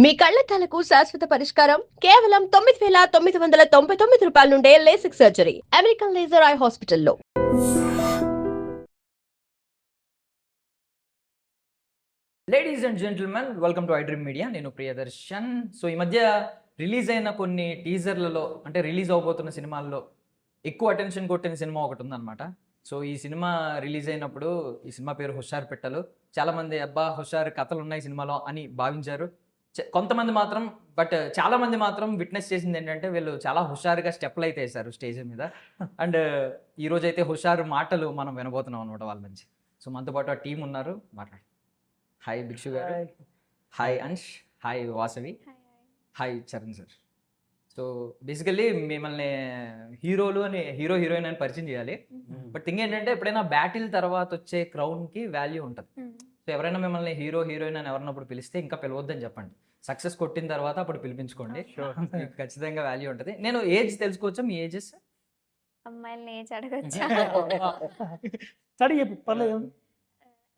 మీ కళ్లద్దాలకు శాశ్వత పరిష్కారం కేవలం 9,999 రూపాయల నుండే LASIK surgery American laser eye హాస్పిటల్లో. Ladies and gentlemen, welcome to iDream media. నేను ప్రియదర్శన్. సో ఈ మధ్య రిలీజ్ అయిన కొన్ని టీజర్లలో, అంటే రిలీజ్ అవబోతున్న సినిమాల్లో ఎక్కువ అటెన్షన్ కొట్టిన సినిమా ఒకటి ఉందన్నమాట. సో ఈ సినిమా రిలీజ్ అయినప్పుడు ఈ సినిమా పేరు హుషార్ పెట్టలు. చాలామంది అబ్బా హుషార్ కథలు ఉన్నాయి సినిమాలో అని భావించారు. కొంతమంది మాత్రం, బట్ చాలా మంది మాత్రం విట్నెస్ చేసింది ఏంటంటే వీళ్ళు చాలా హుషారుగా స్టెప్లు అయితే వేశారు స్టేజ్ మీద. అండ్ ఈరోజు అయితే హుషారు మాటలు మనం వినబోతున్నాం అనమాట వాళ్ళ నుంచి. సో మనతో పాటు ఆ టీం ఉన్నారు, మాట్లాడు. హాయ్ భిక్షు గారు, hi Ansh, hi Vasavi, hi Charan sir. So basically మిమ్మల్ని హీరోలు అని హీరో హీరోయిన్ అని పరిచయం చేయాలి. బట్ థింగ్ ఏంటంటే ఎప్పుడైనా బ్యాటిల్ తర్వాత వచ్చే క్రౌన్కి వాల్యూ ఉంటుంది. సో ఎవరైనా మిమ్మల్ని హీరో హీరోయిన్ అని ఎవరినప్పుడు పిలిస్తే ఇంకా పిలవద్దని చెప్పండి. సక్సెస్ కొట్టిన తర్వాత అప్పుడు పిలిపించుకోండి, మీకు ఖచ్చితంగా వాల్యూ ఉంటుంది. నేను ఏజ్ తెలుసుకోవచ్చా? మీ ఏజెస్? అమ్మాయిల్ని ఏజ్ అడగొచ్చా? పర్లేదు.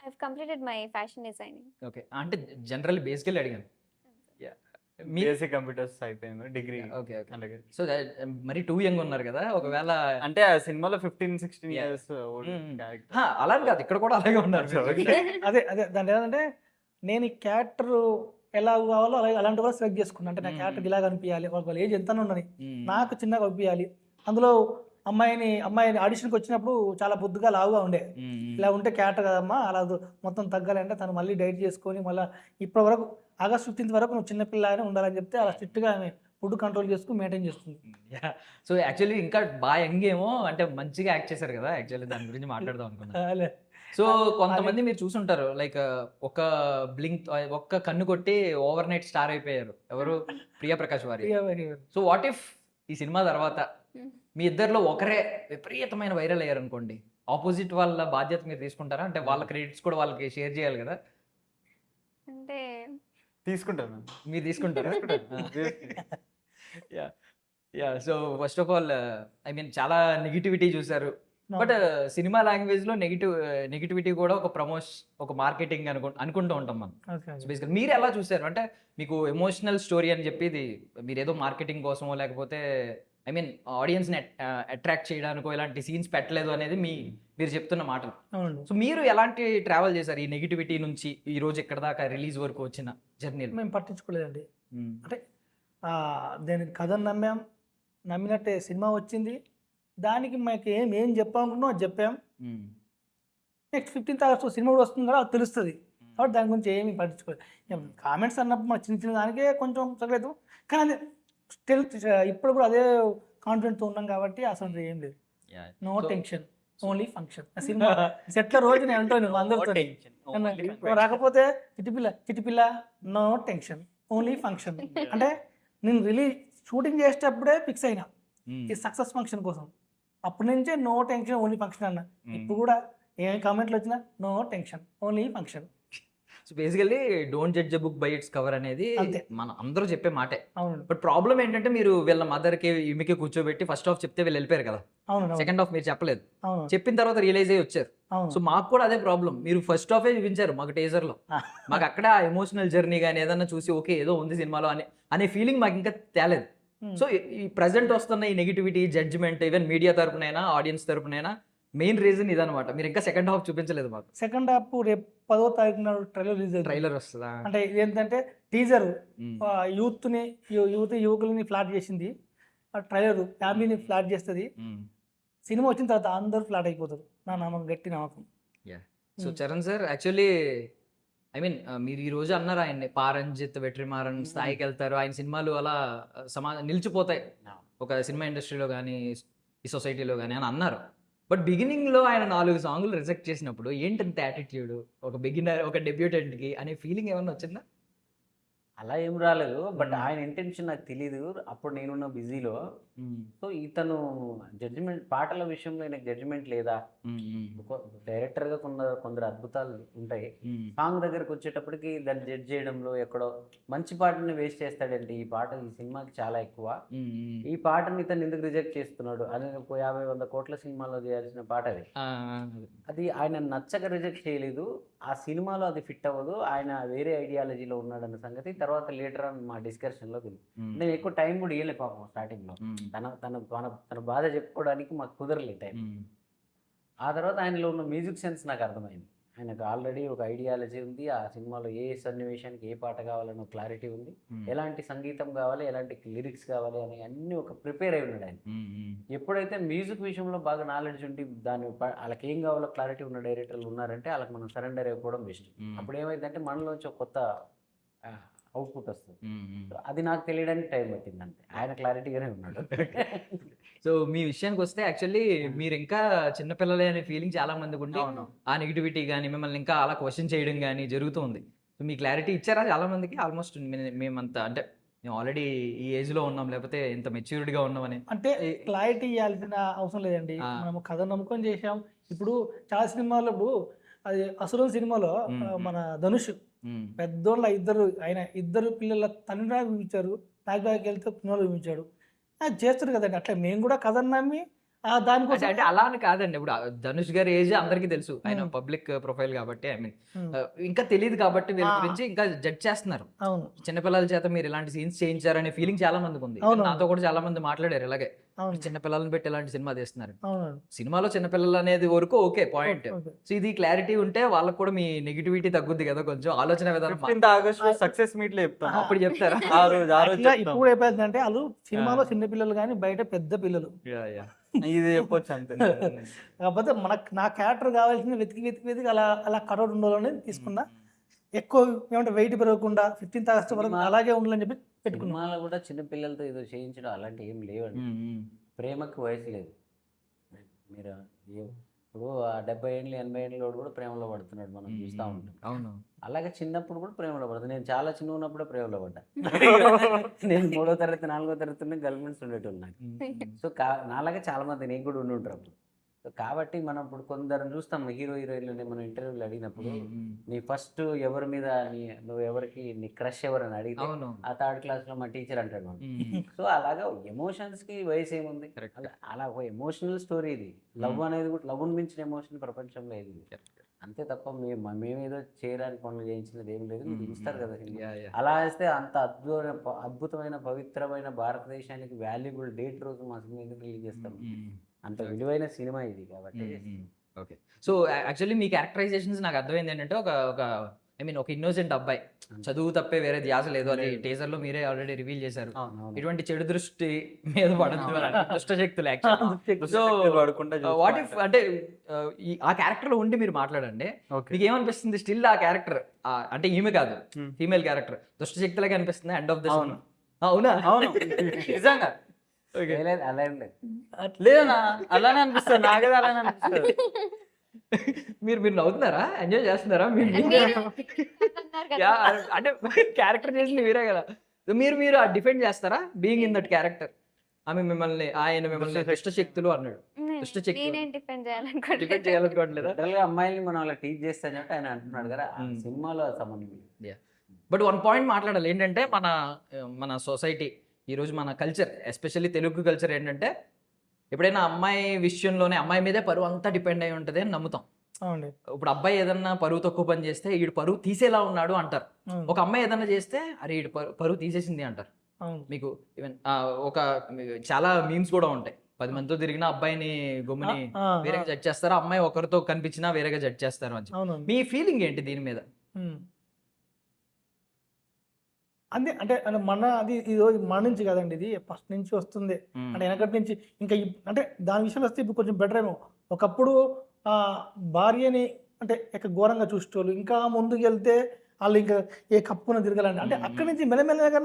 I completed my fashion designing. Okay, అంటే జనరల్ బేసికల్లీ అడిగాను. బేసిక్ కంప్యూటర్స్ అయిపోయింది, డిగ్రీ. Okay okay. సో మరి టూ యంగ్ ఉన్నారు కదా, ఒకవేళ అంటే ఆ సినిమాలో 15-16 ఇయర్స్ అలా కాదు, ఇక్కడ కూడా అలాగే ఉన్నారు. అదే అదే దాంట్లో ఏంటంటే నేను ఈ క్యారెక్టర్ ఎలా కావాలో అలాంటి కూడా సెలెక్ట్ చేసుకున్నాను. అంటే నా క్యారెక్టర్ ఇలాగ అనిపించాలి, వాళ్ళ ఏజ్ ఎంత ఉన్నది, నాకు చిన్నగా అనిపించాలి. అందులో అమ్మాయిని ఆడిషన్కి వచ్చినప్పుడు చాలా బొద్దుగా లావుగా ఉండే. ఇలా ఉంటే క్యారెక్టర్ కదమ్మా, అలా మొత్తం తగ్గాలి అంటే తను మళ్ళీ డైట్ చేసుకొని మళ్ళీ ఇప్పటి వరకు ఆగస్ట్ 15 వరకు నువ్వు చిన్నపిల్లగానే ఉండాలని చెప్తే అలా స్ట్రిక్ట్గా ఆమె ఫుడ్ కంట్రోల్ చేసుకుని మెయింటైన్ చేస్తుంది. సో యాక్చువల్లీ ఇంకా బాగా యంగ్ ఏమో, అంటే మంచిగా యాక్ట్ చేశారు కదా. యాక్చువల్లీ దాని గురించి మాట్లాడదాం అనుకున్నాను. సో కొంతమంది మీరు చూసుంటారు, లైక్ ఒక్క కన్ను కొట్టి ఓవర్ నైట్ స్టార్ అయిపోయారు. ఎవరు? ప్రియా ప్రకాష్ వారి. సో వాట్ ఇఫ్ ఈ సినిమా తర్వాత మీ ఇద్దరిలో ఒకరే విపరీతమైన వైరల్ అయ్యారు అనుకోండి, ఆపోజిట్ వాళ్ళ బాధ్యత మీరు తీసుకుంటారా? అంటే వాళ్ళ క్రెడిట్స్ కూడా వాళ్ళకి షేర్ చేయాలి కదా. అంటే తీసుకుంటాను. మీరు తీసుకుంటారా? Yeah. So first of all I mean చాలా నెగిటివిటీ చూసారు. బట్ సినిమా లాంగ్వేజ్ లో నెగిటివిటీ కూడా ఒక ఒక మార్కెటింగ్ అనుకుంటూ ఉంటాం మనం. బేసికల్ మీరు ఎలా చూసారు? అంటే మీకు ఎమోషనల్ స్టోరీ అని చెప్పి ఇది మీరు ఏదో మార్కెటింగ్ కోసమో లేకపోతే ఐ మీన్ ఆడియన్స్ని అట్రాక్ట్ చేయడానికో ఇలాంటి సీన్స్ పెట్టలేదు అనేది మీరు చెప్తున్న మాటలు. సో మీరు ఎలాంటి ట్రావెల్ చేశారు ఈ నెగిటివిటీ నుంచి ఈ రోజు ఇక్కడ దాకా రిలీజ్ వరకు వచ్చిన జర్నీలో? మేము పట్టించుకోలేదండి. అంటే దానికి కథను నమ్మినట్టే సినిమా వచ్చింది. దానికి మాకు ఏం చెప్పాలనుకున్నాం అది చెప్పాం. నెక్స్ట్ 15th ఆగస్టు సినిమా కూడా వస్తుంది కదా, అది తెలుస్తుంది. కాబట్టి దాని గురించి ఏమీ పట్టించుకోలేదు. కామెంట్స్ అన్నప్పుడు మా చిన్న దానికే కొంచెం చదివేద్దాం, కానీ అదే స్టిల్ ఇప్పుడు కూడా అదే కాన్ఫిడెంట్తో ఉన్నాం కాబట్టి అసలు ఏం లేదు. No tension, only function. Cinema సెట్లో రోజు నేను అంటాను అందరితో, రాకపోతే చిటిపిల్ల నో టెన్షన్ ఓన్లీ ఫంక్షన్. అంటే నేను రిలీజ్ షూటింగ్ చేసేటప్పుడే ఫిక్స్ అయినా ఈ సక్సెస్ ఫంక్షన్ కోసం. అప్పటి నుంచే నో టెన్షన్ ఓన్లీ ఫంక్షన్ అన్న. ఇప్పుడు కూడా ఏ కామెంట్లు వచ్చినా no tension only function. So basically don't judge a book by its cover అనేది మనం అందరూ చెప్పే మాటే. బట్ ప్రాబ్లం ఏంటంటే మీరు వీళ్ళ మదర్కి ఈమెకి కూర్చోబెట్టి ఫస్ట్ హాఫ్ చెప్తే వీళ్ళు వెళ్ళిపోయారు కదా, సెకండ్ హాఫ్ మీరు చెప్పలేదు. చెప్పిన తర్వాత రియలైజ్ అయ్యి వచ్చారు. సో మాకు కూడా అదే ప్రాబ్లం, మీరు ఫస్ట్ హాఫే చూపించారు మాకు టీజర్ లో. మాకు అక్కడ ఎమోషనల్ జర్నీ కానీ ఏదన్నా చూసి ఓకే ఏదో ఉంది సినిమాలో అనే ఫీలింగ్ మాకు ఇంకా తేలేదు. సో ఈ ప్రజెంట్ వస్తున్న ఈ నెగిటివిటీ, జడ్జ్మెంట్ ఈవెన్ మీడియా తరపునైనా ఆడియన్స్ తరపునైనా మెయిన్ రీజన్ ఇదనమాట. మీరు ఇంకా సెకండ్ హాఫ్ చూపించలేదు మాకు. సెకండ్ హాఫ్ రేపు 10వ తారీఖున ట్రైలర్ వస్తుందా? అంటే ఏంటంటే టీజర్ యువకులని ఫ్లాట్ చేసింది, ఆ ట్రైలర్ ఫ్యామిలీని ఫ్లాట్ చేస్తుంది. సినిమా వచ్చిన తర్వాత అందరూ ఫ్లాట్ అయిపోతారు, నా నమ్మకం, గట్టి నమ్మకం. So Charan sir, actually I mean మీరు ఈ రోజు అన్నారు ఆయన్ని పారంజిత్ వెట్రిమారన్ స్థాయికి వెళ్తారు, ఆయన సినిమాలు అలా నిలిచిపోతాయి ఒక సినిమా ఇండస్ట్రీలో కానీ ఈ సొసైటీలో కానీ అని అన్నారు. బట్ బిగినింగ్లో ఆయన 4 సాంగులు రిజెక్ట్ చేసినప్పుడు ఏంటంత యాటిట్యూడ్ ఒక బిగినర్, ఒక డెబ్యూటెంట్కి అనే ఫీలింగ్ ఏమన్నా వచ్చిందా? అలా ఏం రాలేదు. బట్ ఆయన ఇంటెన్షన్ నాకు తెలీదు అప్పుడు, నేనున్న బిజీలో. సో ఇతను జడ్జిమెంట్ పాటల విషయంలో ఆయనకు జడ్జిమెంట్ లేదా? డైరెక్టర్గా కొందరు అద్భుతాలు ఉంటాయి. సాంగ్ దగ్గరకు వచ్చేటప్పటికి దాన్ని జడ్జ్ చేయడంలో ఎక్కడో మంచి పాటని వేస్ట్ చేస్తాడంటే ఈ సినిమాకి చాలా ఎక్కువ. ఈ పాటని ఇతను ఎందుకు రిజెక్ట్ చేస్తున్నాడు అని 50-100 కోట్ల సినిమాలో చేయాల్సిన పాట అది ఆయన నచ్చక రిజెక్ట్ చేయలేదు. ఆ సినిమాలో అది ఫిట్ అవ్వదు, ఆయన వేరే ఐడియాలజీలో ఉన్నాడన్న సంగతి తర్వాత లేటర్ ఆన్ మా డిస్కషన్లో తెలియదు. నేను ఎక్కువ టైం కూడా ఇవ్వలే పాపం స్టార్టింగ్లో, తన బాధ చెప్పుకోవడానికి మాకు కుదరలేదు టైం. ఆ తర్వాత ఆయనలో ఉన్న మ్యూజిక్ సెన్స్ నాకు అర్థమైంది. ఆయనకు ఆల్రెడీ ఒక ఐడియాలజీ ఉంది, ఆ సినిమాలో ఏ సన్నివేశానికి ఏ పాట కావాలని ఒక క్లారిటీ ఉంది, ఎలాంటి సంగీతం కావాలి, ఎలాంటి లిరిక్స్ కావాలి అని అన్ని ఒక ప్రిపేర్ అయి ఉన్నాడు ఆయన. ఎప్పుడైతే మ్యూజిక్ విషయంలో బాగా నాలెడ్జ్ ఉండి వాళ్ళకి ఏం కావాలో క్లారిటీ ఉన్న డైరెక్టర్లు ఉన్నారంటే వాళ్ళకి మనం సరెండర్ అయిపోవడం బెస్ట్. అప్పుడు ఏమైందంటే మనలోంచి ఒక కొత్త అవుట్పుట్ వస్తుంది. అది నాకు తెలియడానికి టైం పట్టింది అంతే, ఆయన క్లారిటీగానే ఉన్నాడు. సో మీ విషయానికి వస్తే యాక్చువల్లీ మీరు ఇంకా చిన్నపిల్లలే అనే ఫీలింగ్ చాలా మందికి ఉండి ఆ నెగిటివిటీ కానీ మిమ్మల్ని ఇంకా అలా క్వశ్చన్ చేయడం కానీ జరుగుతుంది. సో మీ క్లారిటీ ఇచ్చారా చాలా మందికి? ఆల్మోస్ట్ మేమంతా అంటే మేము ఆల్రెడీ ఈ ఏజ్ లో ఉన్నాం, లేకపోతే ఇంత మెచ్యూర్డ్గా ఉన్నామని అంటే క్లారిటీ ఇవ్వాల్సిన అవసరం లేదండి. మనము కథ నమ్ముకొని చేసాం. ఇప్పుడు చాలా సినిమాలో ఇప్పుడు అది అసురం సినిమాలో మన ధనుష్ పెద్దోళ్ళ ఇద్దరు పిల్లల తండ్రి చూపించారు, ప్యాక్ బ్యాగ్ వెళ్తే పిల్లలు చూపించాడు, అది చేస్తారు కదండి. అట్లా మేము కూడా కథ నమ్మి దానికోసం అంటే అలా అని కాదండి. ఇప్పుడు ధనుష్ గారి ఏజ్ అందరికీ తెలుసు, ఆయన పబ్లిక్ ప్రొఫైల్ కాబట్టి, ఐ మీన్ ఇంకా తెలియదు కాబట్టి వీళ్ళ గురించి ఇంకా జడ్జ్ చేస్తున్నారు. అవును, చిన్నపిల్లల చేత మీరు ఇలాంటి సీన్స్ చేయించారనే ఫీలింగ్ చాలా మందికి ఉంది. నాతో కూడా చాలా మంది మాట్లాడారు ఇలాగే, చిన్నపిల్లలను పెట్టి ఇలాంటి సినిమా తీస్తున్నారు. సినిమాలో చిన్నపిల్లలు అనేది వరకు ఓకే పాయింట్. సో ఇది క్లారిటీ ఉంటే వాళ్ళకి కూడా మీ నెగిటివిటీ తగ్గుద్ది కదా కొంచెం, ఆలోచన విధానం. 15th ఆగస్టు సక్సెస్ మీట్ లో చెప్తాను, అప్పుడు చెప్తారా? ఇప్పుడు అయిపోయిందంటే వాళ్ళు సినిమాలో చిన్న పిల్లలు కానీ బయట పెద్ద పిల్లలు, ఇది చెప్పొచ్చు అంతే. కాకపోతే నా క్యారెక్టర్ కావాల్సింది వెతికి అలా అలా కటౌట్ ఉండాలని తీసుకున్నా. ఎక్కువ ఏమంటే వెయిట్ పెరగకుండా 15th ఆగస్టు వరకు అలాగే ఉండాలని చెప్పి పెట్టుకున్నా. సినిమాలో కూడా చిన్న పిల్లలతో ఏదో చేయించడం అలాంటి ఏం లేవండి. ప్రేమకు వయసు లేదు. మీరు ఇప్పుడు 70 ఏళ్ళు 80 ఏళ్ళ కూడా ప్రేమలో పడుతున్నాడు, మనం చూస్తూ ఉంటాం. అవును, అలాగే చిన్నప్పుడు కూడా ప్రేమలో పడుతుంది. నేను చాలా చిన్న ఉన్నప్పుడే ప్రేమలో పడ్డా. నేను 3వ తరగతి 4వ తరగతి గర్ల్ ఫ్రెండ్స్ ఉండేటోళ్ళు నాకు. సో నాలాగే చాలా మంది నేను కూడా ఉండి ఉంటారు అప్పుడు. సో కాబట్టి మనం ఇప్పుడు కొందరు చూస్తాం హీరో హీరోయిన్లని మనం ఇంటర్వ్యూలు అడిగినప్పుడు, నీ ఫస్ట్ ఎవరి మీద నువ్వు ఎవరికి నీ క్రష్ ఎవరని అడిగితే ఆ 3rd క్లాస్లో మా టీచర్ అంటాడు. సో అలాగా ఎమోషన్స్ కి వయసు ఏముంది, అలా ఒక ఎమోషనల్ స్టోరీ ఇది. లవ్ అనేది కూడా, లవ్ మించిన ఎమోషన్ ప్రపంచంలో ఏది అంతే తప్ప మేమేదో చేయడానికి పనులు చేయించినది ఏం లేదు. మీరు చూస్తారు కదా అలా వేస్తే అంత అద్భుతమైన పవిత్రమైన భారతదేశానికి వాల్యుబుల్ డేట్ రోజు మా సినిమా ఎందుకు రిలీజ్ చేస్తాం, అంత విలువైన సినిమా ఇది కాబట్టి. ఓకే, సో యాక్చువల్లీ మీ క్యారెక్టరైజేషన్స్ నాకు అర్థమైంది ఏంటంటే ఒక ఐ మీన్ ఒక ఇన్నోసెంట్ అబ్బాయి, చదువు తప్పే వేరే ధ్యాస లేదు. అది టీజర్ లో మీరే ఆల్రెడీ రివీల్ చేశారు. ఇటువంటి చెడు దృష్టి మీద పడద్దు, దుష్ట శక్తులు. సో వాట్ ఇఫ్ అంటే ఆ క్యారెక్టర్ లో ఉండి మీరు మాట్లాడండి, మీకు ఏమనిపిస్తుంది? స్టిల్ ఆ క్యారెక్టర్ అంటే ఈమె కాదు, ఫీమేల్ క్యారెక్టర్ దుష్ట శక్తులకి అనిపిస్తుంది ఎండ్ ఆఫ్ ద సినిమా? అవునా? అవును, నిజంగా అలా ఏం లేదు, లేదన్నా అలానే అనిపిస్తుంది, నాకదే అలానే అనిపిస్తుంది. మీరు నవ్వుతున్నారా, ఎంజాయ్ చేస్తున్నారా? అంటే క్యారెక్టర్ చేసింది మీరే కదా, మీరు డిఫెండ్ చేస్తారా బీయింగ్ ఇన్ దట్ క్యారెక్టర్? ఆమె మిమ్మల్ని, ఆయన మిమ్మల్ని దుష్ట శక్తులు అన్నాడు, దుష్ట శక్తులు డిఫెండ్ చేయాలనుకోవట్లేదా? అమ్మాయిని మనం అలా టీచ్ చేస్తాను చెప్పి ఆయన అంటున్నాడు కదా, సినిమాలో సంబంధం. బట్ వన్ పాయింట్ మాట్లాడాలి ఏంటంటే, మన సొసైటీ ఈరోజు, మన కల్చర్, ఎస్పెషల్లీ తెలుగు కల్చర్ ఏంటంటే, ఎప్పుడైనా అమ్మాయి విషయంలోనే అమ్మాయి మీదే పరువు అంతా డిపెండ్ అయి ఉంటుంది అని నమ్ముతాం. ఇప్పుడు అబ్బాయి ఏదన్నా పరువు తక్కువ పని చేస్తే ఈడు పరువు తీసేలా ఉన్నాడు అంటారు. ఒక అమ్మాయి ఏదన్నా చేస్తే అరే ఈడు పరువు తీసేసింది అంటారు. మీకు ఈవెన్ ఒక చాలా మీమ్స్ కూడా ఉంటాయి, 10 మందితో తిరిగిన అబ్బాయిని గమ్ముని వేరేగా జడ్జ్ చేస్తారు, అమ్మాయి ఒకరితో కనిపించినా వేరేగా జడ్జ్ చేస్తారు అని. మీ ఫీలింగ్ ఏంటి దీని మీద? అంటే మన అది ఇది మన నుంచి కదండి, ఇది ఫస్ట్ నుంచి వస్తుంది. అంటే వెనకటి నుంచి ఇంకా అంటే దాని విషయంలో వస్తే ఇప్పుడు కొంచెం బెటర్ ఏమో. ఒకప్పుడు భార్యని అంటే ఇక ఘోరంగా చూసేటోళ్ళు, ఇంకా ముందుకు వెళ్తే వాళ్ళు ఇంకా ఏ కప్పున తిరగాలండి. అంటే అక్కడి నుంచి మెల్లమెల్లగా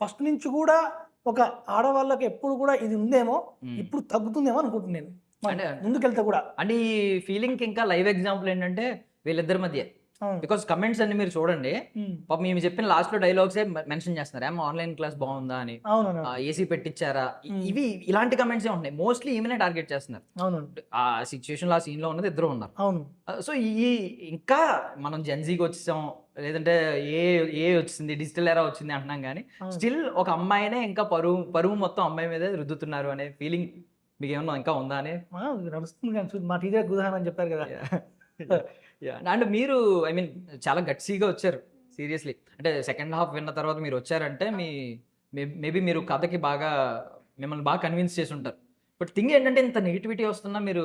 ఫస్ట్ నుంచి కూడా ఒక ఆడవాళ్ళకి ఎప్పుడు కూడా ఇది ఉందేమో, ఇప్పుడు తగ్గుతుందేమో అనుకుంటున్నాను నేను ముందుకెళ్తే కూడా. అంటే ఈ ఫీలింగ్ ఇంకా లైవ్ ఎగ్జాంపుల్ ఏంటంటే వీళ్ళిద్దరి మధ్య, బికాస్ కమెంట్స్ అన్ని మీరు చూడండి, పాప మేము చెప్పిన లాస్ట్ లో డైలాగ్స్ మెన్షన్ చేస్తున్నారు, ఏమో ఆన్లైన్ క్లాస్ బాగుందా అని, ఏసీ పెట్టించారా, ఇవి ఇలాంటి కమెంట్స్ ఏ ఉంటున్నాయి. మోస్ట్లీ ఈమెనే టార్గెట్ చేస్తున్నారు. ఆ సిచ్యువేషన్ లో, ఆ సీన్ లో ఉన్నది ఇద్దరు ఉన్నారు. సో ఈ ఇంకా మనం జెన్జీకి వచ్చేసాం, లేదంటే ఏ వచ్చింది, డిజిటల్ ఎరా వచ్చింది అంటున్నాం, కానీ స్టిల్ ఒక అమ్మాయినే ఇంకా పరువు మొత్తం అమ్మాయి మీద రుద్దుతున్నారు అనే ఫీలింగ్ మీకు ఏమన్నా ఇంకా ఉందా అని? నడుస్తుంది. మా టీచర్ ఉదాహరణ చెప్పారు కదా, అండ్ మీరు ఐ మీన్ చాలా గట్సీగా వచ్చారు సీరియస్లీ. అంటే సెకండ్ హాఫ్ విన్న తర్వాత మీరు వచ్చారంటే మేబీ మీరు కథకి బాగా మిమ్మల్ని బాగా కన్విన్స్ చేసి ఉంటారు. బట్ థింగ్ ఏంటంటే ఇంత నెగిటివిటీ వస్తున్నా మీరు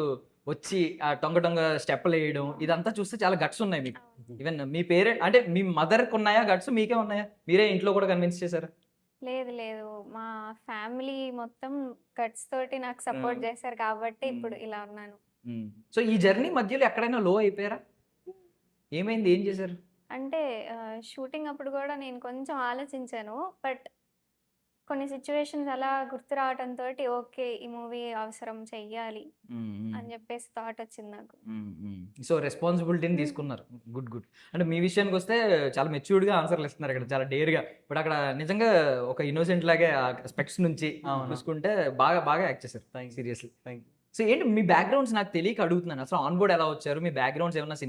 వచ్చి ఆ టొంగ స్టెప్పులు వేయడం ఇదంతా చూస్తే చాలా గట్స్ ఉన్నాయి మీకు. ఈవెన్ మీ పేరెంట్ అంటే మీ మదర్కి ఉన్నాయా గట్స్, మీకే ఉన్నాయా? మీరే ఇంట్లో కూడా కన్విన్స్ చేశారా? లేదు లేదు, మా ఫ్యామిలీ మొత్తం గట్స్ తోటి నాకు సపోర్ట్ చేశారు కాబట్టి ఇప్పుడు ఇలా ఉన్నాను. సో ఈ జర్నీ మధ్యలో ఎక్కడైనా లో అయిపోయారా? ఏమైంది, ఏం చేశారు? అంటే షూటింగ్ అప్పుడు కూడా నేను కొంచెం ఆలోచించాను, బట్ కొన్ని సిచ్యువేషన్స్ అలా గుర్తు రావడంతో ఓకే ఈ మూవీ అవసరం చెయ్యాలి అని చెప్పేసి థాట్ వచ్చింది నాకు. సో రెస్పాన్సిబిలిటీని తీసుకున్నారు. Good good. అంటే మీ విషయానికి వస్తే చాలా మెచ్యూర్డ్గా ఆన్సర్లు ఇస్తున్నారు ఇక్కడ, చాలా డేర్గా. బట్ అక్కడ నిజంగా ఒక ఇన్నోసెంట్ లాగే ఆ స్పెక్ట్స్ నుంచి చూసుకుంటే బాగా బాగా యాక్ట్ చేశారు. సీరియస్లీ. సో ఏంటి మీ బ్యాక్గ్రౌండ్స్ నాకు తెలియక అడుగుతున్నాను. అసలు ఆన్ బోర్డ్ ఎలా వచ్చారు? మీ బ్యాక్గ్రౌండ్స్ ఏమన్నా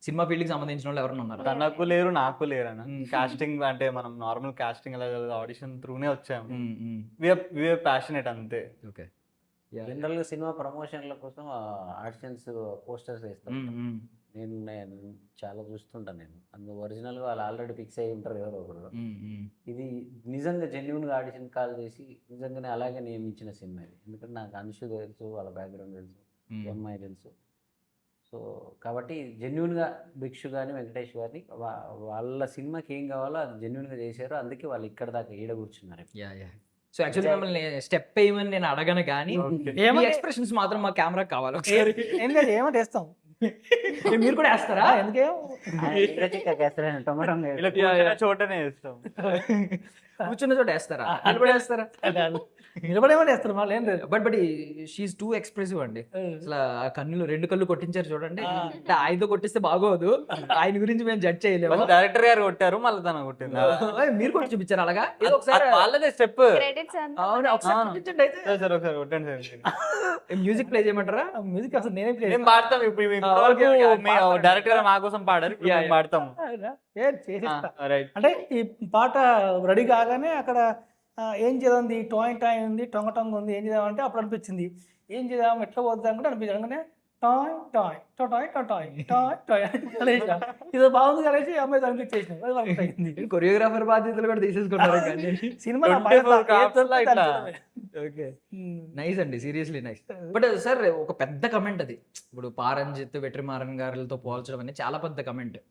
సినిమా ఫీల్డ్కి సంబంధించిన వాళ్ళు ఎవరైనా ఉన్నారు? తనకు లేరు, నాకు లేరు అన్న. కాస్టింగ్ అంటే మనం నార్మల్ కాస్టింగ్ ఎలా ఆడిషన్ త్రూనే వచ్చాము. వీఆర్ ప్యాషనేట్ అంతే. ఓకే. జనరల్గా సినిమా ప్రమోషన్ల కోసం ఆడిషన్స్ పోస్టర్స్ వేస్తాం. నేను చాలా చూస్తుంటాను. నేను అందులో ఒరిజినల్గా వాళ్ళు ఆల్రెడీ ఫిక్స్ అయ్యి ఉంటారు ఎవరో ఒకరు. ఇది నిజంగా జెన్యున్గా ఆడిషన్ కాల్ చేసి నిజంగానే అలాగే నియమించిన సినిమా ఇది. ఎందుకంటే నాకు అనుషు తెలుసు, వాళ్ళ బ్యాక్గ్రౌండ్ తెలుసు, ఎంఐ తెలుసు. సో కాబట్టి జెన్యున్గా భిక్షు కానీ వెంకటేష్ గారిని వాళ్ళ సినిమాకి ఏం కావాలో అది జెన్యున్గా చేశారు. అందుకే వాళ్ళు ఇక్కడ దాకా ఈడ కూర్చున్నారు. సో యాక్చువల్లీ మిమ్మల్ని స్టెప్ వేయమని నేను అడగను కానీ ఎక్స్ప్రెషన్స్ మాత్రం మా కెమెరా కావాలి ఒకసారి. ఏమంటే వేస్తాం. మీరు కూడా వేస్తారా? ఎందుకే చోటనే వేస్తాం. కూర్చున్న చోట వేస్తారా? నిలబడి వేస్తారా? నిలబడేమని వేస్తారు మళ్ళీ ఏం లేదు. బట్ షీఈ్ టూ ఎక్స్ప్రెసివ్ అండి. అసలు ఆ కన్నులు 2 కళ్ళు కొట్టించారు చూడండి. అంటే ఆయనతో కొట్టిస్తే బాగోదు, ఆయన గురించి మేము జడ్జ్ చేయలేము. డైరెక్టర్ గారు కొట్టారు, మళ్ళీ తన కొట్టింది. మీరు కొట్టి చూపించారు అలాగా? ఏదో ఒకసారి వాళ్ళదే స్టెప్. క్రెడిట్స్ అవును, ఒకసారి కొట్టించండి అయితే. సార్ ఒకసారి కొట్టండి సార్. మ్యూజిక్ ప్లే చేయమంటారా? మ్యూజిక్ అసలు నేనే ప్లే మేము పాడతాం. ఇప్పుడు డైరెక్టర్ గారు మా కోసం పాడారు, పాడతాము. అంటే ఈ పాట రెడీ కాగానే అక్కడ ఏం చేద్దాం, టాయ్ టాయ్ ఉంది, టొంగ టొంగ ఉంది, ఏం చేద్దామంటే అప్పుడు అనిపించింది ఏం చేద్దాం, ఎట్లా పోద్దాం కూడా అనిపించింది. అనగానే toy toy toy toy toy toy అనేసి ఇది బాగుంది కలిసి అమ్మాయి అనిపించేసింది. కొరియోగ్రాఫర్ బాధ్యతలు కూడా తీసేసుకున్నారు సినిమా. ఓకే, నైస్ అండి, సీరియస్లీ నైస్. బట్ సార్ ఒక పెద్ద కమెంట్ అది, ఇప్పుడు పారంజిత్ వెట్రిమారన్ గారితో పోల్చడం అనేది చాలా పెద్ద కమెంట్.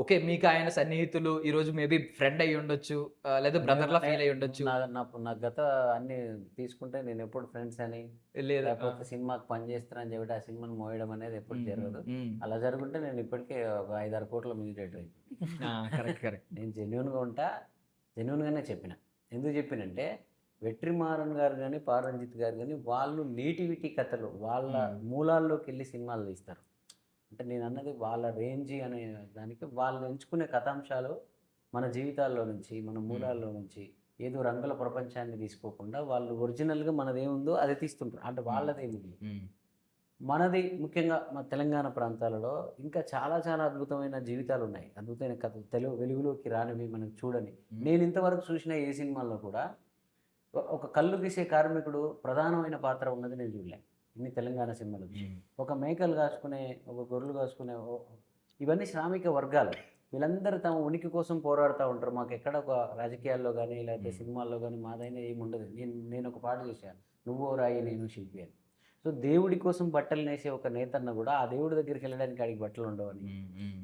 ఓకే, మీకు ఆయన సన్నిహితులు ఈ రోజు మేబీ ఫ్రెండ్ అయ్యి ఉండొచ్చు, లేదా బ్రదర్ లా ఫీల్ అయ్యి ఉండొచ్చు. నా గత అన్ని తీసుకుంటే నేను ఎప్పుడు ఫ్రెండ్స్ అని లేకపోతే సినిమాకి పని చేస్తానని చెప్పి ఆ సినిమాని మోయడం అనేది ఎప్పుడు జరగదు. అలా జరుగుంటే నేను ఇప్పటికే ఒక 5-6 కోట్ల మ్యూజిక్ కరెక్ట్. నేను జెన్యున్గా ఉంటా, జెన్యున్గానే చెప్పిన. ఎందుకు చెప్పినంటే వెట్రిమారన్ గారు కానీ పారంజిత్ గారు కానీ వాళ్ళు నేటివిటీ కథలు వాళ్ళ మూలాల్లోకి వెళ్ళి సినిమాలు తీస్తారు. అంటే నేను అన్నది వాళ్ళ రేంజ్ అనే దానికి వాళ్ళు ఎంచుకునే కథాంశాలు మన జీవితాల్లో నుంచి, మన మూలాల్లో నుంచి ఏదో రంగుల ప్రపంచాన్ని తీసుకోకుండా వాళ్ళు ఒరిజినల్గా మనదేముందో అది తీస్తుంటారు. అంటే వాళ్ళదేముంది, మనది ముఖ్యంగా మన తెలంగాణ ప్రాంతాలలో ఇంకా చాలా చాలా అద్భుతమైన జీవితాలు ఉన్నాయి, అద్భుతమైన కథలు వెలుగులోకి రానివి మనకు చూడని. నేను ఇంతవరకు చూసిన ఏ సినిమాల్లో కూడా ఒక కళ్ళు గీసే కార్మికుడు ప్రధానమైన పాత్ర ఉన్నది నేను చూడలే. ఇన్ని తెలంగాణ సినిమాలు ఒక మేకలు కాసుకునే, ఒక గొర్రెలు కాసుకునే, ఇవన్నీ శ్రామిక వర్గాలు. వీళ్ళందరూ తమ ఉనికి కోసం పోరాడుతూ ఉంటారు. మాకు ఎక్కడ ఒక రాజకీయాల్లో కానీ లేకపోతే సినిమాల్లో కానీ మాదైనా ఏముండదు. నేను ఒక పాట చేశాను, నువ్వో రాయి నేను శిల్పి అని. సో దేవుడి కోసం బట్టలు నేసే ఒక నేతన్న కూడా ఆ దేవుడి దగ్గరికి వెళ్ళడానికి ఆడికి బట్టలు ఉండవని.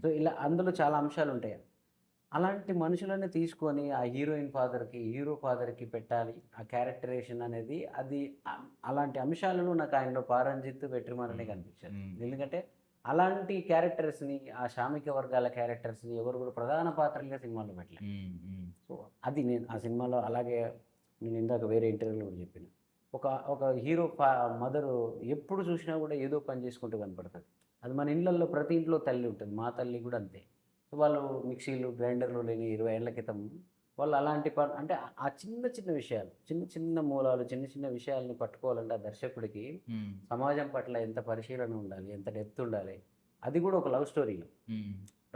సో ఇలా అందులో చాలా అంశాలు ఉంటాయి. అలాంటి మనుషులన్నీ తీసుకొని ఆ హీరోయిన్ ఫాదర్కి, హీరో ఫాదర్కి పెట్టాలి ఆ క్యారెక్టరేషన్ అనేది. అది అలాంటి అంశాలను నాకు ఆయనలో పారంజిత్ వెట్రిమారనే కనిపించారు. ఎందుకంటే అలాంటి క్యారెక్టర్స్ని, ఆ శ్రామిక వర్గాల క్యారెక్టర్స్ని ఎవరు కూడా ప్రధాన పాత్రలుగా సినిమాలో పెట్టలేదు. సో అది నేను ఆ సినిమాలో అలాగే నేను ఇందాక వేరే ఇంటర్వ్యూలో కూడా చెప్పిన, ఒక హీరో మదరు ఎప్పుడు చూసినా కూడా ఏదో పని చేసుకుంటూ కనపడుతుంది. అది మన ఇళ్ళల్లో ప్రతి ఇంట్లో తల్లి ఉంటుంది, మా తల్లి కూడా అంతే. వాళ్ళు మిక్సీలు, గ్రైండర్లు లేని 20 ఏళ్ల క్రితం వాళ్ళు అలాంటి అంటే ఆ చిన్న చిన్న విషయాలు, చిన్న మూలాలు, చిన్న విషయాలని పట్టుకోవాలంటే ఆ దర్శకుడికి సమాజం పట్ల ఎంత పరిశీలన ఉండాలి, ఎంత డెప్త్ ఉండాలి. అది కూడా ఒక లవ్ స్టోరీలో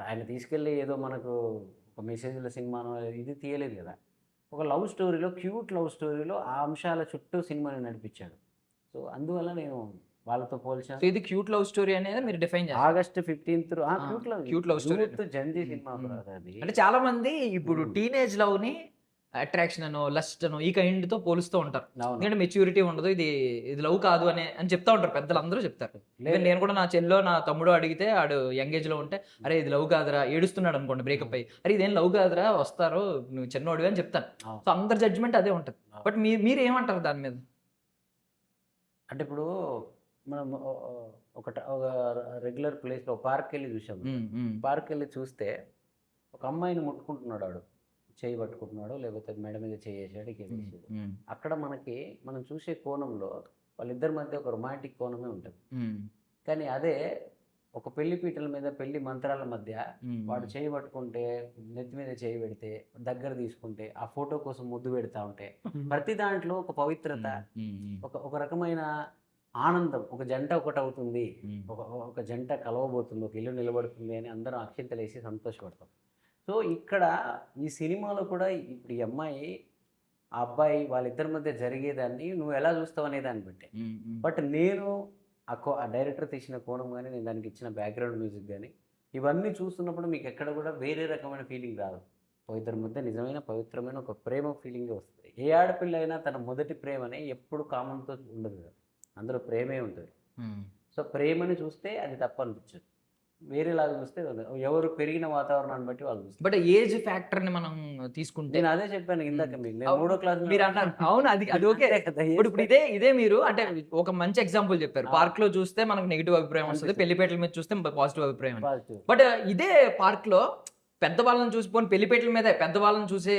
ఆయన తీసుకెళ్ళి ఏదో మనకు ఒక మెసేజ్ల సినిమానో ఇది తీయలేదు కదా. ఒక లవ్ స్టోరీలో, క్యూట్ లవ్ స్టోరీలో ఆ అంశాల చుట్టూ సినిమాని నడిపించాడు. సో అందువల్ల నేను వాళ్ళతో పోల్చాను. సో ఇది క్యూట్ లవ్ స్టోరీ అనేది మీరు డిఫైన్ చేస్తారు. August 15th cute love story. జంజీ సినిమా brother అది. అంటే చాలా మంది ఇప్పుడు టీనేజ్ లవ్ ని అట్రాక్షన్ అనో లస్ట్ అనో ఈ కైండ్ తో పోలుస్తూ ఉంటారు. అవును. ఎందుకంటే మెచ్యూరిటీ ఉండదు, ఇది లవ్ కాదు అని చెప్తా ఉంటారు పెద్దలు, అందరూ చెప్తారు. లేదు. నేను కూడా నా చెల్లో నా తమ్ముడు అడిగితే ఆడు యంగ్ ఏజ్ లో ఉంటే అరే ఇది లవ్ కాదురా, ఏడుస్తున్నాడు అనుకోండి బ్రేకప్ అయ్యి, అరే ఇదేం లవ్ కాదురా వస్తారు నువ్వు చిన్నోడివి అని చెప్తాను. అవును. సో అందరి జడ్జ్మెంట్ అదే ఉంటుంది. అవును. బట్ మీరు ఏమంటారు దాని మీద? అంటే ఇప్పుడు మనం ఒక రెగ్యులర్ ప్లేస్లో పార్క్ వెళ్ళి చూసాం. పార్క్ వెళ్ళి చూస్తే ఒక అమ్మాయిని ముట్టుకుంటున్నాడు, ఆడు చేయి పట్టుకుంటున్నాడు, లేకపోతే మెడ మీద చేయి వేసాడు, అక్కడ మనం చూసే కోణంలో వాళ్ళిద్దరి మధ్య ఒక రొమాంటిక్ కోణమే ఉంటుంది. కానీ అదే ఒక పెళ్లి పీటల మీద పెళ్లి మంత్రాల మధ్య వాడు చేయి పట్టుకుంటే, నెత్తి మీద చేయి పెడితే, దగ్గర తీసుకుంటే, ఆ ఫోటో కోసం ముద్దు పెడతా ఉంటే, ప్రతి దాంట్లో ఒక పవిత్రత, ఒక రకమైన ఆనందం, ఒక జంట ఒకటి అవుతుంది, ఒక జంట కలవబోతుంది, ఒక ఇల్లు నిలబడుతుంది అని అందరం అక్షింతలు వేసి సంతోషపడతాం. సో ఇక్కడ ఈ సినిమాలో కూడా ఇప్పుడు ఈ అమ్మాయి ఆ అబ్బాయి వాళ్ళిద్దరి మధ్య జరిగేదాన్ని నువ్వు ఎలా చూస్తావు అనే దాన్ని బట్టే. బట్ నేను ఆ డైరెక్టర్ తీసిన కోణం కానీ, నేను దానికి ఇచ్చిన బ్యాక్గ్రౌండ్ మ్యూజిక్ కానీ ఇవన్నీ చూస్తున్నప్పుడు మీకు ఎక్కడ కూడా వేరే రకమైన ఫీలింగ్ రాదు. ఇద్దరి మధ్య నిజమైన పవిత్రమైన ఒక ప్రేమ ఫీలింగే వస్తుంది. ఏ ఆడపిల్ల అయినా తన మొదటి ప్రేమని ఎప్పుడు కామన్తో ఉండదు కదా, అందులో ప్రేమే ఉంటుంది. సో ప్రేమని చూస్తే అది తప్పు అనిపించదు, వేరేలాగా చూస్తే ఎవరు పెరిగిన వాతావరణాన్ని బట్టి వాళ్ళు చూస్తారు. బట్ ఏజ్ ఫ్యాక్టర్ ని మనం తీసుకుంటే, నేను అదే చెప్పాను ఇందాక మీకు, నేను 3వ క్లాస్ మీరు అన్నారు అవును, అది ఓకే. ఇప్పుడు ఇదే మీరు అంటే ఒక మంచి ఎగ్జాంపుల్ చెప్పారు. పార్క్ లో చూస్తే మనకు నెగిటివ్ అభిప్రాయం వస్తుంది, పెళ్లిపేటల మీద చూస్తే పాజిటివ్ అభిప్రాయం. బట్ ఇదే పార్క్ లో పెద్దవాళ్ళని చూసిపోని పెళ్లిపేటల మీద పెద్దవాళ్ళని చూసే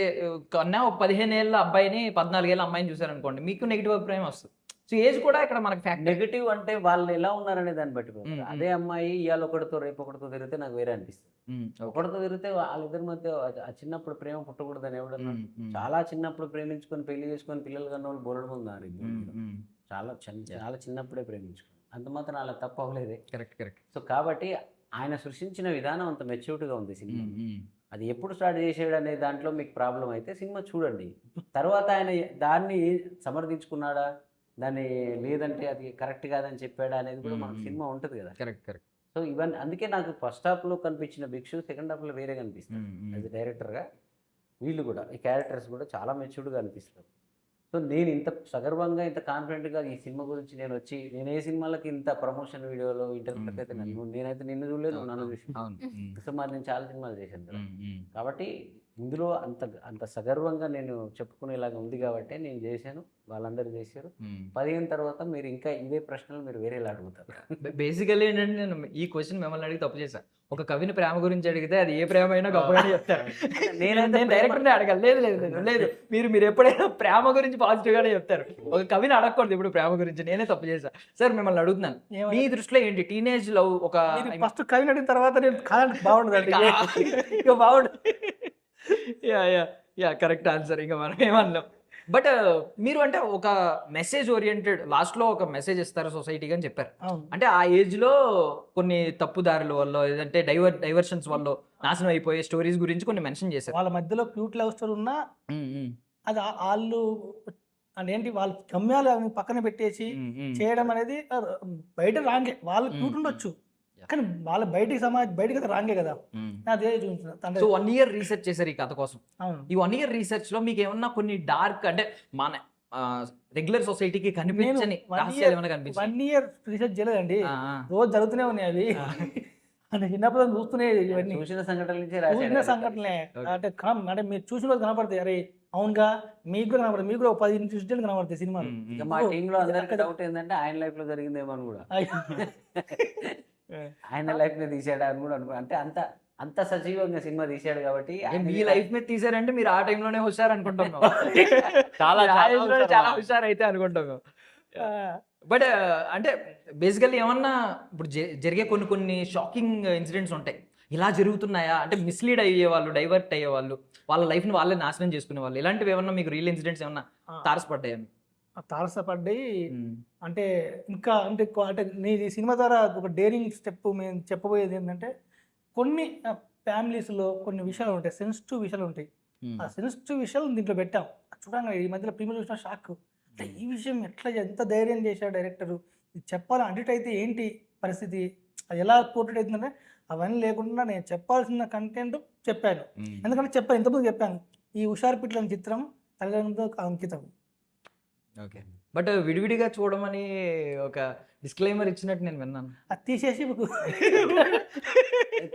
కన్నా ఒక 15 ఏళ్ళ అబ్బాయిని 14 ఏళ్ళ అమ్మాయిని చూసారనుకోండి, మీకు నెగిటివ్ అభిప్రాయం వస్తుంది. సో ఏజ్ కూడా ఇక్కడ మనకి ఫ్యాక్ట్. నెగిటివ్ అంటే వాళ్ళు ఎలా ఉన్నారనే దాన్ని బట్టి. అదే అమ్మాయి ఇవాళ ఒకటితో రేపు ఒకటితో తిరిగితే నాకు వేరే అనిపిస్తుంది. ఒకటితో తిరిగితే వాళ్ళిద్దరి మధ్య ఆ చిన్నప్పుడు ప్రేమ పుట్టకూడదని ఎవడన్నా, చాలా చిన్నప్పుడు ప్రేమించుకొని పెళ్లి చేసుకొని పిల్లలు కన్నా వాళ్ళు బోలడం ఉన్నారు. చాలా చిన్నప్పుడే ప్రేమించుకుని అంత మాత్రం అలా తప్పు అవ్వలేదే. కరెక్ట్. సో కాబట్టి ఆయన సృష్టించిన విధానం అంత మెచ్యూర్డ్గా ఉంది సినిమా. అది ఎప్పుడు స్టార్ట్ చేసాడు అనే దాంట్లో మీకు ప్రాబ్లం అయితే సినిమా చూడండి. తర్వాత ఆయన దాన్ని సమర్థించుకున్నాడా, దాన్ని లేదంటే అది కరెక్ట్ కాదని చెప్పాడా అనేది కూడా మనకు సినిమా ఉంటుంది కదా. కరెక్ట్. సో ఇవన్నీ అందుకే నాకు ఫస్ట్ హాఫ్లో కనిపించిన భిక్షు సెకండ్ హాఫ్లో వేరే కనిపిస్తుంది. యాజ్ డైరెక్టర్గా వీళ్ళు కూడా ఈ క్యారెక్టర్స్ కూడా చాలా మెచ్యూర్డ్గా అనిపిస్తారు. సో నేను ఇంత సగర్వంగా ఇంత కాన్ఫిడెంట్గా ఈ సినిమా గురించి నేను ఏ సినిమాలకి ఇంత ప్రమోషన్ వీడియోలో ఇంటర్వ్యూలకు అయితే నేనైతే నిన్ను చూడలేదు, నన్ను చూసి. సో మరి నేను చాలా సినిమాలు చేశాను కదా, కాబట్టి ఇందులో అంత సగర్వంగా నేను చెప్పుకునేలాగా ఉంది కాబట్టి నేను చేశాను, వాళ్ళందరూ చేశారు. 15 తర్వాత మీరు ఇంకా ఇవే ప్రశ్నలు మీరు వేరేలా అడుగుతారు. బేసికల్లీ ఏంటంటే నేను ఈ క్వశ్చన్ మిమ్మల్ని అడిగి తప్పు చేశాను. ఒక కవిని ప్రేమ గురించి అడిగితే అది ఏ ప్రేమ అయినా గొప్పగానే చెప్తారు. నేను డైరెక్టర్ని అడగాలి. లేదు మీరు ఎప్పుడైనా ప్రేమ గురించి పాజిటివ్ గానే చెప్తారు. ఒక కవిని అడగకూడదు ఇప్పుడు ప్రేమ గురించి. నేనే తప్పు చేశాను. సార్ మిమ్మల్ని అడుగుతున్నాను, మీ దృష్టిలో ఏంటి టీనేజ్ లవ్? ఒక ఫస్ట్ కవిని అడిగిన తర్వాత నేను కాదంటే బాగుండదు, ఇక బాగుండదు. యా కరెక్ట్ ఆన్సర్, ఇంకా మనం ఏమన్నాం. బట్ మీరు అంటే ఒక మెసేజ్ ఓరియంటెడ్ లాస్ట్లో ఒక మెసేజ్ ఇస్తారు సొసైటీకి అని చెప్పారు. అంటే ఆ ఏజ్ లో కొన్ని తప్పుదారుల వల్ల ఏదంటే డైవర్షన్స్ వల్ల నాశనం అయిపోయే స్టోరీస్ గురించి కొన్ని మెన్షన్ చేశారు. వాళ్ళ మధ్యలో క్యూట్ లవ్ స్టోరీ ఉన్నా అది వాళ్ళు అంటే ఏంటి వాళ్ళ గమ్యాలు అవి పక్కన పెట్టేసి చేయడం అనేది బయట రాంగే. వాళ్ళు క్యూట్ ఉండొచ్చు కానీ వాళ్ళ బయటికి రాంగే కదా. అదే చూపించిన. సో 1 year రీసెర్చ్ చేశారు ఈ కథ కోసం. ఈ 1 year రీసెర్చ్ లో మీకు ఏమన్నా కొన్ని డార్క్ అంటే మన రెగ్యులర్ సొసైటీకి కనిపించని రహస్యాలు ఏమైనా కనిపించాయి? 1 year రీసెర్చ్ చేయలేదండి, రోజు జరుగుతూనే ఉన్నాయి అవి. అంటే చిన్నప్పుడు చూస్తూనే ఇవన్నీ చూసిన సంఘటనలే. అంటే మీరు చూసిన రోజు కనపడతాయి, అరే అవునుగా మీకు కూడా కనపడతాయి, మీకు కూడా 10 ఇన్సిడెంట్ కనపడతాయి సినిమాలు. మా టీంలో అందరికీ డౌట్ ఏంటంటే ఆయన లైఫ్ లో జరిగిందేమో అని కూడా, ఆయన లైఫ్ మీద తీసాడు అని కూడా అనుకో. అంటే అంత సజీవంగా సినిమా తీసాడు కాబట్టి. మీ లైఫ్ మీద తీసారంటే మీరు ఆ టైంలోనే హుషారు అనుకుంటాం, చాలా హుషారు అయితే అనుకుంటాం. బట్ అంటే బేసికల్లీ ఏమన్నా ఇప్పుడు జరిగే కొన్ని షాకింగ్ ఇన్సిడెంట్స్ ఉంటాయి, ఇలా జరుగుతున్నాయా అంటే మిస్లీడ్ అయ్యేవాళ్ళు, డైవర్ట్ అయ్యేవాళ్ళు, వాళ్ళ లైఫ్ని వాళ్ళే నాశనం చేసుకునే వాళ్ళు, ఇలాంటివి ఏమన్నా మీకు రియల్ ఇన్సిడెంట్స్ ఏమన్నా తారసపడ్డాయా? తారసపడ్డాయి. అంటే ఇంకా అంటే నీ సినిమా ద్వారా ఒక డేరింగ్ స్టెప్ మేము చెప్పబోయేది ఏంటంటే, కొన్ని ఫ్యామిలీస్లో కొన్ని విషయాలు ఉంటాయి, సెన్సిటివ్ విషయాలు ఉంటాయి. ఆ సెన్సిటివ్ విషయాలు దీంట్లో పెట్టాం. చూడంగా ఈ మధ్యలో ప్రీమియర్ చూసిన షాక్, ఈ విషయం ఎంత ధైర్యం చేశాడు డైరెక్టర్, చెప్పాలి అడిట్ అయితే ఏంటి పరిస్థితి, అది ఎలా పోర్ట్రేట్ అవుతుందంటే అవన్నీ లేకుండా నేను చెప్పాల్సిన కంటెంట్ చెప్పాను. ఎందుకంటే చెప్పాను, ఇంతకుముందు చెప్పాను, ఈ హుషారు పిట్లని చిత్రం తల్లిదండ్రులతో అంకితం. ఓకే, బట్ విడివిడిగా చూడమని ఒక డిస్క్లైమర్ ఇచ్చినట్టు నేను విన్నాను. అది తీసేసి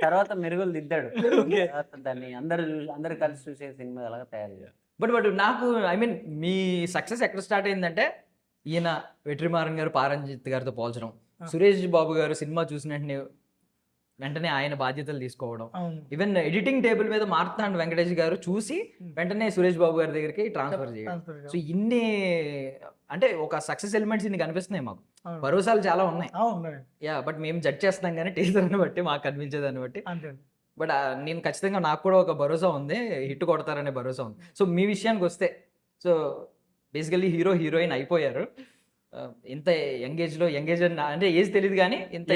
తర్వాత మెరుగులు దిద్దాడు. తర్వాత దాన్ని అందరు కలిసి చూసే సినిమా అలాగా తయారు చేయాలి. బట్ నాకు ఐ మీన్ మీ సక్సెస్ ఎక్కడ స్టార్ట్ అయిందంటే ఈయన వెట్రిమారన్ గారు పారంజిత్ గారితో పోల్చడం, సురేష్ బాబు గారు సినిమా చూసిన వెంటనే ఆయన బాధ్యతలు తీసుకోవడం, ఈవెన్ ఎడిటింగ్ టేబుల్ మీద మార్తాండ్ వెంకటేష్ గారు చూసి వెంటనే సురేష్ బాబు గారి దగ్గరికి ట్రాన్స్ఫర్ చేయడం. సో ఇన్ని అంటే ఒక సక్సెస్ ఎలిమెంట్స్ ఇన్ని కనిపిస్తున్నాయి మాకు, భరోసాలు చాలా ఉన్నాయి. యా, బట్ మేము జడ్జ్ చేస్తున్నాం కానీ టీజర్ని బట్టి మాకు కనిపించేదాన్ని బట్టి. బట్ నేను ఖచ్చితంగా నాకు కూడా ఒక భరోసా ఉంది, హిట్ కొడతారనే భరోసా ఉంది. సో మీ విషయానికి వస్తే, సో బేసికల్లీ హీరో హీరోయిన్ అయిపోయారు. ఇంత యంగేజ్ అంటే ఏజ్ తెలియదు కానీ ఇంత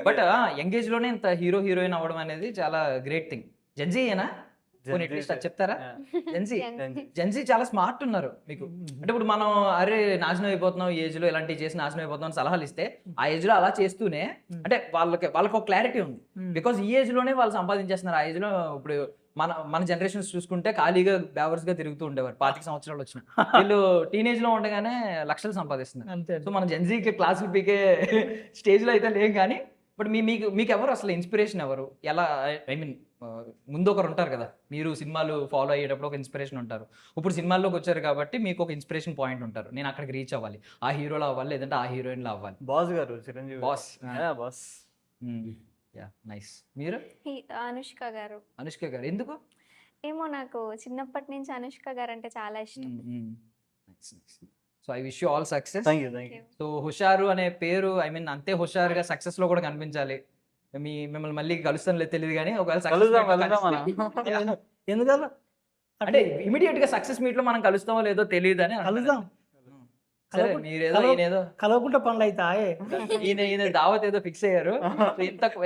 బట్ యంగేజ్ లోనే ఇంత హీరో హీరోయిన్ అవ్వడం అనేది చాలా గ్రేట్ థింగ్. జెన్జీ ఏనా చెప్తారా? జెన్జీ చాలా స్మార్ట్ ఉన్నారు మీకు. అంటే ఇప్పుడు మనం అరే నాశనం అయిపోతున్నాం ఈ ఏజ్ లో, ఇలాంటివి చేసి నాశనం అయిపోతున్నాం సలహాలు ఇస్తే ఆ ఏజ్ లో అలా చేస్తూనే అంటే వాళ్ళకి ఒక క్లారిటీ ఉంది. బికాస్ ఈ ఏజ్ లోనే వాళ్ళు సంపాదించేస్తున్నారు. ఆ ఏజ్ లో ఇప్పుడు మన జనరేషన్స్ చూసుకుంటే ఖాళీగా బ్యావర్స్ గా తిరుగుతూ ఉండేవారు. 25 సంవత్సరాలు వచ్చిన వీళ్ళు టీనేజ్ లో ఉండగానే లక్షలు సంపాదిస్తున్నారు. సో మన జెన్జీకి క్లాసులు పీకే స్టేజ్ లో అయితే లేం. కానీ బట్ మీకు ఎవరు అసలు ఇన్స్పిరేషన్ ఎవరు? ఎలా ఐ మీన్ ముందు ఒకరు ఉంటారు కదా, మీరు సినిమాలు ఫాలో అయ్యేటప్పుడు ఒక ఇన్స్పిరేషన్ ఉంటారు. ఇప్పుడు సినిమాల్లోకి వచ్చారు కాబట్టి మీకు ఒక ఇన్స్పిరేషన్ పాయింట్ ఉంటారు. నేను అక్కడికి రీచ్ అవ్వాలి, ఆ హీరోలో అవ్వాలి, లేదంటే ఆ హీరోయిన్లో అవ్వాలి. బాస్ గారు, Chiranjeevi boss. Boss. Yeah, nice. మీరు? అనుష్క గారు. అనుష్క గారు ఎందుకు? ఏమో నాకు చిన్నప్పటి నుంచి అనుష్క గారు అంటే చాలా ఇష్టం. So I wish you all success. Thank you. So హుషారు అనే పేరు ఐ మీన్ అంతే హుషారుగా సక్సెస్ లో కూడా కనిపించాలి. మిమ్మల్ని మళ్ళీ కలుస్తాను లేదు తెలియదు కానీ ఒకవేళ ఎందుకలా అంటే ఇమీడియట్ గా సక్సెస్ మీట్ లో మనం కలుస్తామో లేదో తెలియదు అని కలుద్దాం. సరే, మీరేదో కలవకుండా పనులు అవుతాయి. ఈయన దావత్ ఏదో ఫిక్స్ అయ్యారు.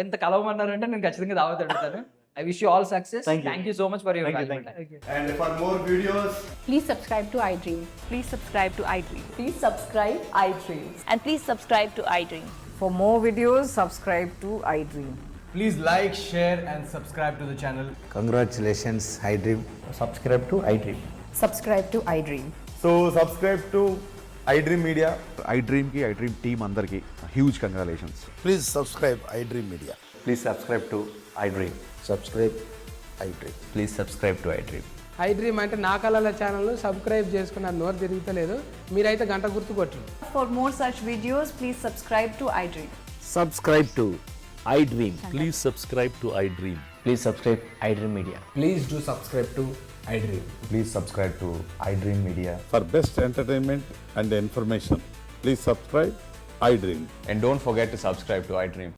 ఎంత కలవమన్నారంటే నేను ఖచ్చితంగా దావత్ అడుగుతాను. I wish you all success. Thank you so much for your time. And for more videos, please subscribe to iDream. Please subscribe to iDream. Please subscribe iDream. And please subscribe to iDream. For more videos, subscribe to iDream. please like, share and subscribe to the channel. Congratulations, iDream. Subscribe to iDream. Subscribe to iDream. So subscribe to iDream Media. iDream ki iDream team andarki huge congratulations. Please subscribe iDream Media. Please subscribe to iDream. Subscribe iDream. Please subscribe to iDream. iDream అంటే నా కళల channel subscribe చేసుకున్న నోరు తిరుగుతలేదు, మీరైతే గంట గుర్తు కొట్టండి. For more such videos, please subscribe to iDream. Subscribe to iDream. Please subscribe to iDream. Please subscribe iDream Media. Please do subscribe to iDream. Please subscribe to iDream Media. For best entertainment and information, please subscribe iDream. And don't forget to subscribe to iDream.